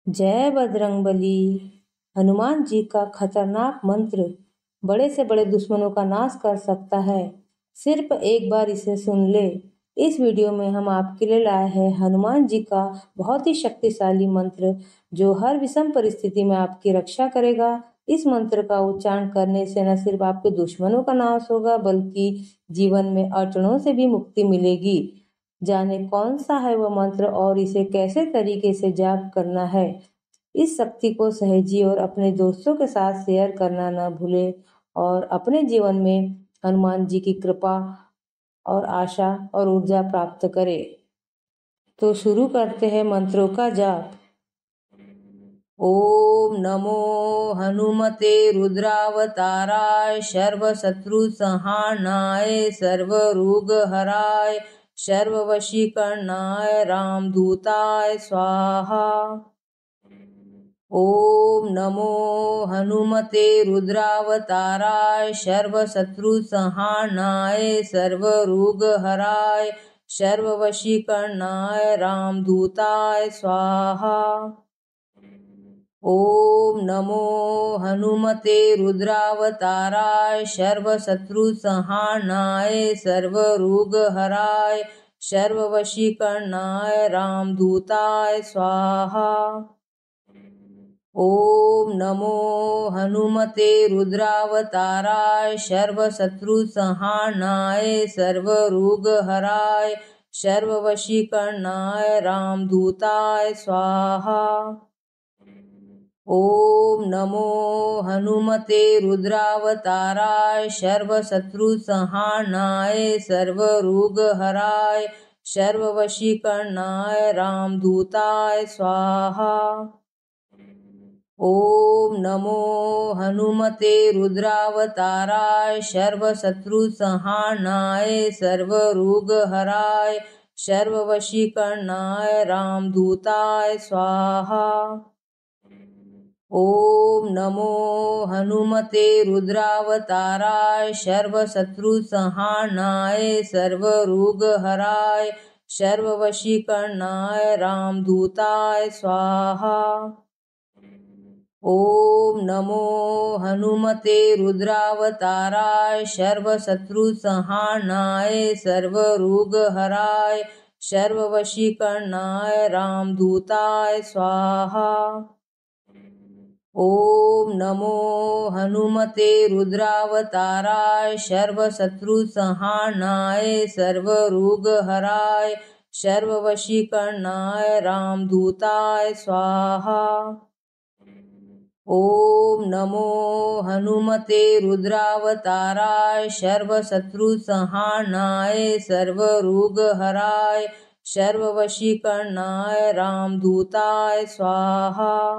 जय बजरंगबली। हनुमान जी का खतरनाक मंत्र बड़े से बड़े दुश्मनों का नाश कर सकता है। सिर्फ एक बार इसे सुन ले। इस वीडियो में हम आपके लिए लाए हैं हनुमान जी का बहुत ही शक्तिशाली मंत्र जो हर विषम परिस्थिति में आपकी रक्षा करेगा। इस मंत्र का उच्चारण करने से न सिर्फ आपके दुश्मनों का नाश होगा बल्कि जीवन में अड़चनों से भी मुक्ति मिलेगी। जाने कौन सा है वह मंत्र और इसे कैसे तरीके से जाप करना है। इस शक्ति को सहेजिए और अपने दोस्तों के साथ शेयर करना न भूले और अपने जीवन में हनुमान जी की कृपा और आशा और ऊर्जा प्राप्त करें। तो शुरू करते हैं मंत्रों का जाप। ओम नमो हनुमते रुद्रावताराय सर्वशत्रु संहारणाय सर्वरोगहराय सर्ववशीकरणाय रामदूताय स्वाहा। ओम नमो हनुमते रुद्रावताराय सर्वशत्रु संहारणाय सर्वरोगहराय सर्ववशीकरणाय रामदूताय स्वाहा। ओम नमो हनुमते रुद्रावताराय सर्वशत्रु संहारणाय सर्वरोगहराय सर्ववशीकरणाय रामदूताय स्वाहा। ओम नमो हनुमते रुद्रावताराय सर्वशत्रु संहारणाय सर्वरोगहराय सर्ववशीकरणाय रामदूताय स्वाहा। ओम नमो हनुमते रुद्रावताराय सर्वशत्रु संहारणाय सर्वरोगहराय सर्ववशीकरणाय रामदूताय स्वाहा। ओम नमो हनुमते रुद्रावताराय सर्वशत्रु संहारणाय सर्वरोगहराय सर्ववशीकरणाय रामदूताय स्वाहा। ओम नमो हनुमते रुद्रावताराय सर्वशत्रु संहारणाय सर्वरोगहराय सर्ववशीकरणाय रामदूताय स्वाहा। ओम नमो हनुमते रुद्रावताराय सर्वशत्रु संहारणाय सर्वरोगहराय सर्ववशीकरणाय रामदूताय स्वाहा। ओम नमो हनुमते रुद्रावताराय सर्वशत्रु संहारणाय सर्वरोगहराय सर्ववशीकरणाय रामदूताय स्वाहा। ओम नमो हनुमते रुद्रावताराय सर्वशत्रु संहारणाय सर्वरोगहराय सर्ववशीकरणाय रामदूताय स्वाहा।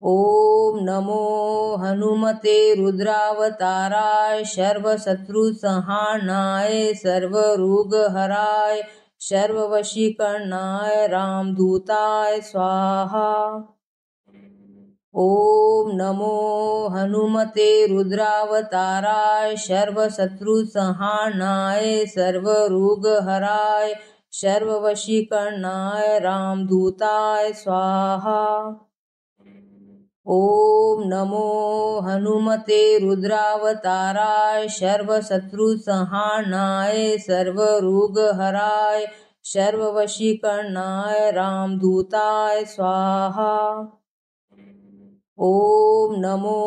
ओम नमो हनुमते रुद्रावताराय सर्वशत्रु संहारणाय सर्वरोगहराय सर्ववशीकरणाय रामदूताय स्वाहा। ओम नमो हनुमते रुद्रावताराय सर्वशत्रु संहारणाय सर्वरोगहराय सर्ववशीकरणाय रामदूताय स्वाहा। ओम नमो हनुमते रुद्रावताराय सर्वशत्रु संहारणाय सर्वरोगहराय सर्ववशीकरणाय रामदूताय स्वाहा। ओम नमो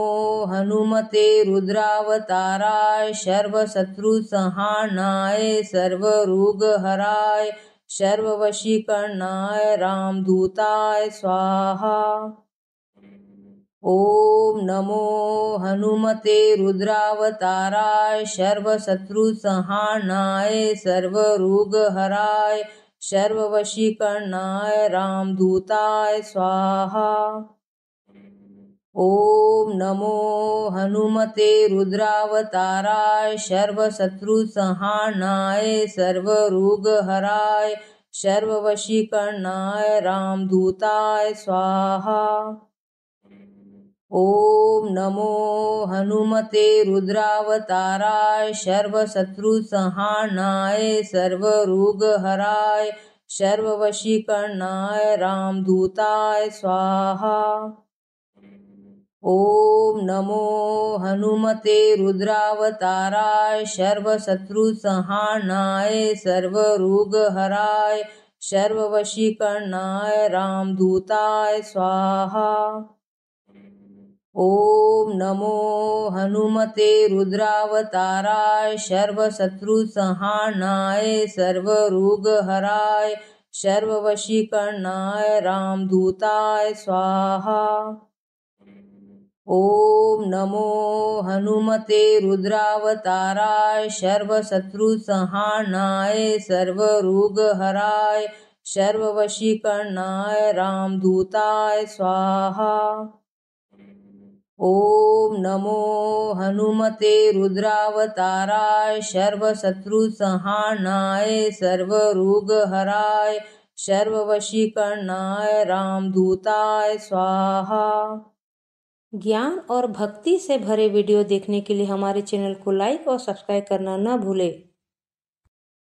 हनुमते रुद्रावताराय सर्वशत्रु संहारणाय सर्वरोगहराय सर्ववशीकरणाय रामदूताय स्वाहा। ओम नमो हनुमते रुद्रावताराय सर्वशत्रु संहारणाय सर्वरोगहराय सर्ववशीकरणाय रामदूताय स्वाहा। ओम नमो हनुमते रुद्रावताराय सर्वशत्रु संहारणाय सर्वरोगहराय सर्ववशीकरणाय रामदूताय स्वाहा। ओम नमो हनुमते रुद्रावताराय सर्वशत्रु संहारणाय सर्वरोगहराय सर्ववशीकरणाय रामदूताय स्वाहा। ओम नमो हनुमते रुद्रावताराय सर्वशत्रुसंहारणाय सर्वरोगहराय सर्ववशीकरणाय रामदूताय स्वाहा। ओम नमो हनुमते रुद्रावताराय सर्वशत्रुसंहारणाय सर्वरोगहराय सर्ववशीकरणाय रामदूताय स्वाहा। ओम नमो हनुमते रुद्रावताराय सर्वशत्रुसंहारणाय सर्वरोगहराय सर्ववशीकरणाय रामदूताय स्वाहा। ओम नमो हनुमते रुद्रावताराय सर्वशत्रुसंहारणाय सर्वरोगहराय सर्ववशीकरणाय रामदूताय स्वाहा। ज्ञान और भक्ति से भरे वीडियो देखने के लिए हमारे चैनल को लाइक और सब्सक्राइब करना न भूलें।